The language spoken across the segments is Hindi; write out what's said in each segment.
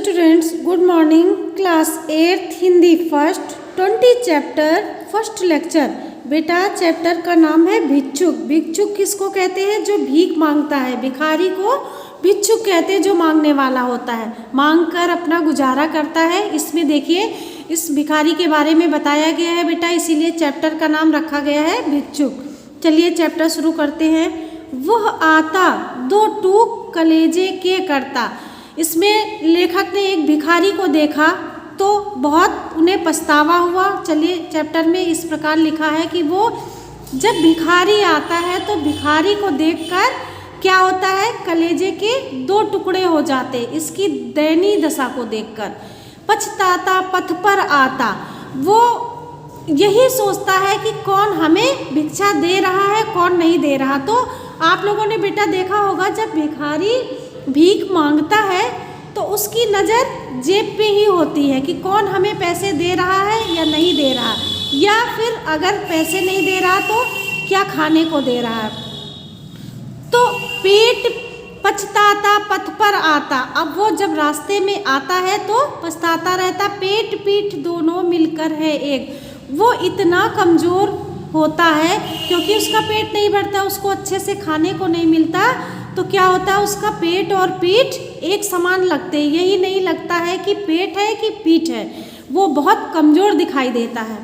Students, good morning. Class 8th Hindi first 20 chapter first lecture. बेटा चैप्टर का नाम है भिक्षुक। भिक्षुक किसको कहते हैं? जो भीख मांगता है। भिखारी को भिक्षुक कहते हैं, जो मांगने वाला होता है, मांग कर अपना गुजारा करता है। इसमें देखिए इस भिखारी के बारे में बताया गया है बेटा, इसीलिए चैप्टर का नाम रखा गया है भिक्षुक। चलिए चैप्टर शुरू करते हैं। वह आता दो टूक कलेजे के करता। इसमें लेखक ने एक भिखारी को देखा तो बहुत उन्हें पछतावा हुआ। चलिए चैप्टर में इस प्रकार लिखा है कि वो जब भिखारी आता है तो भिखारी को देखकर क्या होता है, कलेजे के दो टुकड़े हो जाते इसकी दयनीय दशा को देखकर। पछताता पथ पर आता, वो यही सोचता है कि कौन हमें भिक्षा दे रहा है कौन नहीं दे रहा। तो आप लोगों ने बेटा देखा होगा, जब भिखारी भीख मांगता है तो उसकी नज़र जेब पे ही होती है कि कौन हमें पैसे दे रहा है या नहीं दे रहा, या फिर अगर पैसे नहीं दे रहा तो क्या खाने को दे रहा है। तो पेट पछताता पथ पर आता, अब वो जब रास्ते में आता है तो पछताता रहता। पेट पीठ दोनों मिलकर है एक, वो इतना कमज़ोर होता है क्योंकि उसका पेट नहीं भरता, उसको अच्छे से खाने को नहीं मिलता। तो क्या होता है, उसका पेट और पीठ एक समान लगते हैं, यही नहीं लगता है कि पेट है कि पीठ है, वो बहुत कमज़ोर दिखाई देता है।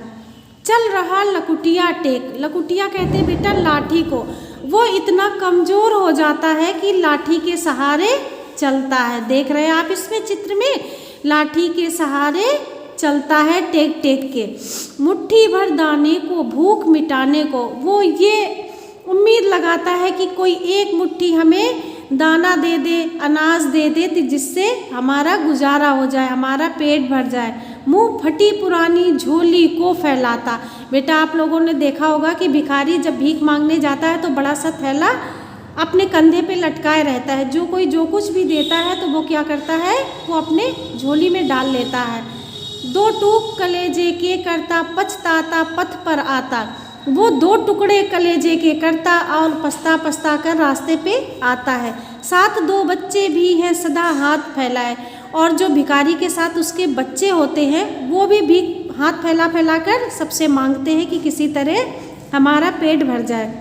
चल रहा लकुटिया टेक, लकुटिया कहते हैं बेटा लाठी को, वो इतना कमज़ोर हो जाता है कि लाठी के सहारे चलता है। देख रहे हैं आप इसमें चित्र में, लाठी के सहारे चलता है टेक टेक के। मुट्ठी भर दाने को भूख मिटाने को, वो ये उम्मीद लगाता है कि कोई एक मुट्ठी हमें दाना दे दे, अनाज दे दे, जिससे हमारा गुजारा हो जाए, हमारा पेट भर जाए। मुंह फटी पुरानी झोली को फैलाता, बेटा आप लोगों ने देखा होगा कि भिखारी जब भीख मांगने जाता है तो बड़ा सा थैला अपने कंधे पे लटकाए रहता है। जो कोई जो कुछ भी देता है तो वो क्या करता है, वो अपने झोली में डाल लेता है। दो टूक कलेजे के करता पछताता पथ पर आता, वो दो टुकड़े कलेजे के करता और पछता पछता कर रास्ते पे आता है। साथ दो बच्चे भी हैं सदा हाथ फैलाए, और जो भिखारी के साथ उसके बच्चे होते हैं वो भी हाथ फैला फैला कर सबसे मांगते हैं कि किसी तरह हमारा पेट भर जाए।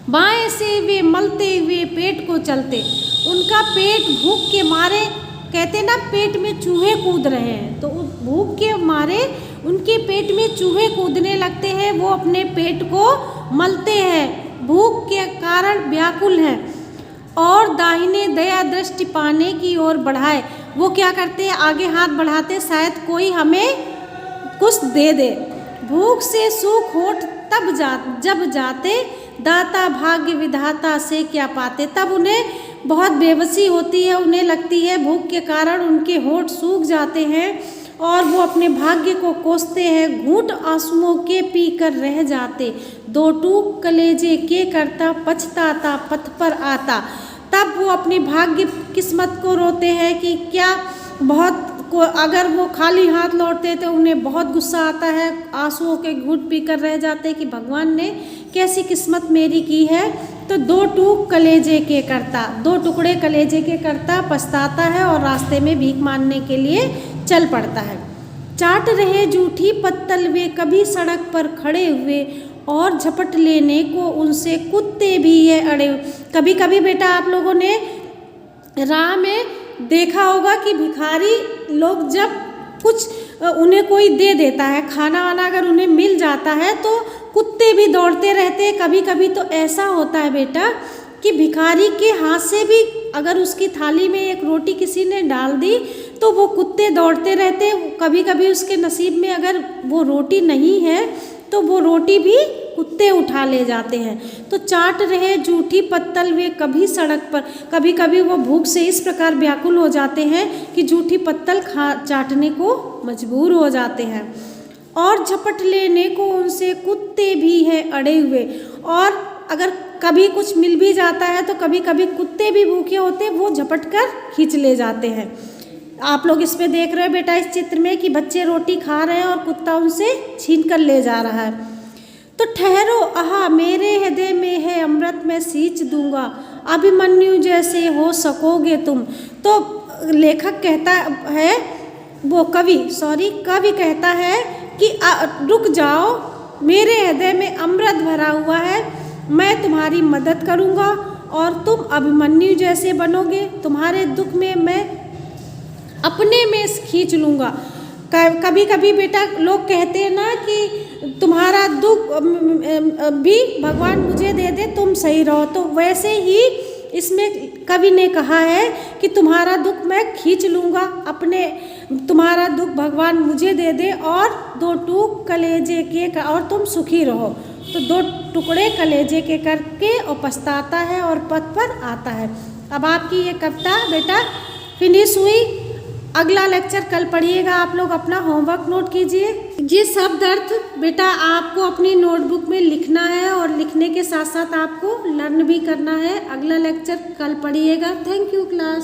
बाएं से वे मलते हुए पेट को चलते, उनका पेट भूख के मारे, कहते ना पेट में चूहे कूद रहे हैं, तो भूख के मारे उनके पेट में चूहे कूदने लगते हैं। वो अपने पेट को मलते हैं, भूख के कारण व्याकुल हैं, और दाहिने दया दृष्टि पाने की ओर बढ़ाए, वो क्या करते हैं, आगे हाथ बढ़ाते शायद कोई हमें कुछ दे दे। भूख से सूख होठ तब जब जाते, दाता भाग्य विधाता से क्या पाते। तब उन्हें बहुत बेबसी होती है, उन्हें लगती है भूख के कारण उनके होठ सूख जाते हैं और वो अपने भाग्य को कोसते हैं। घूंट आंसुओं के पी कर रह जाते, दो टूक कलेजे के करता पछताता पथ पर आता। तब वो अपनी भाग्य किस्मत को रोते हैं कि क्या बहुत को, अगर वो खाली हाथ लौटते तो उन्हें बहुत गुस्सा आता है, आंसुओं के घूंट पी कर रह जाते कि भगवान ने कैसी किस्मत मेरी की है। तो दो टूक कलेजे के करता, दो टुकड़े कलेजे के करता पछताता है और रास्ते में भीख मांगने के लिए चल पड़ता है। चाट रहे जूठी पत्तल वे कभी सड़क पर खड़े हुए, और झपट लेने को उनसे कुत्ते भी ये अड़े। कभी कभी बेटा आप लोगों ने राह में देखा होगा कि भिखारी लोग जब कुछ उन्हें कोई दे देता है, खाना वाना अगर उन्हें मिल जाता है तो कुत्ते भी दौड़ते रहते हैं। कभी कभी तो ऐसा होता है बेटा कि भिखारी के हाथ से भी अगर उसकी थाली में एक रोटी किसी ने डाल दी तो वो कुत्ते दौड़ते रहते हैं। कभी कभी उसके नसीब में अगर वो रोटी नहीं है तो वो रोटी भी कुत्ते उठा ले जाते हैं। तो चाट रहे जूठी पत्तल वे कभी सड़क पर, कभी कभी वो भूख से इस प्रकार व्याकुल हो जाते हैं कि जूठी पत्तल चाटने को मजबूर हो जाते हैं। और झपट लेने को उनसे कुत्ते भी हैं अड़े हुए, और अगर कभी कुछ मिल भी जाता है तो कभी कभी कुत्ते भी भूखे होते, वो झपट कर खींच ले जाते हैं। आप लोग इसमें देख रहे हैं बेटा इस चित्र में कि बच्चे रोटी खा रहे हैं और कुत्ता उनसे छीन कर ले जा रहा है। तो ठहरो आहा मेरे हृदय में है अमृत मैं सींच दूंगा, अभिमन्यु जैसे हो सकोगे तुम। तो लेखक कहता है, वो कवि कहता है कि रुक जाओ, मेरे हृदय में अमृत भरा हुआ है, मैं तुम्हारी मदद करूँगा और तुम अभिमन्यु जैसे बनोगे, तुम्हारे दुख में मैं अपने में खींच लूँगा। कभी कभी बेटा लोग कहते हैं ना कि तुम्हारा दुख भी भगवान मुझे दे दे, तुम सही रहो, तो वैसे ही इसमें कवि ने कहा है कि तुम्हारा दुख मैं खींच लूँगा अपने, तुम्हारा दुख भगवान मुझे दे दे और 2 टूक कलेजे के और तुम सुखी रहो। तो 2 टुकड़े कलेजे के करके और पछताता है और पथ पर आता है। अब आपकी ये कविता बेटा फिनिश हुई। अगला लेक्चर कल पढ़िएगा। आप लोग अपना होमवर्क नोट कीजिए। ये शब्द अर्थ बेटा आपको अपनी नोटबुक में लिखना है और लिखने के साथ साथ आपको लर्न भी करना है। अगला लेक्चर कल पढ़िएगा। Thank you class.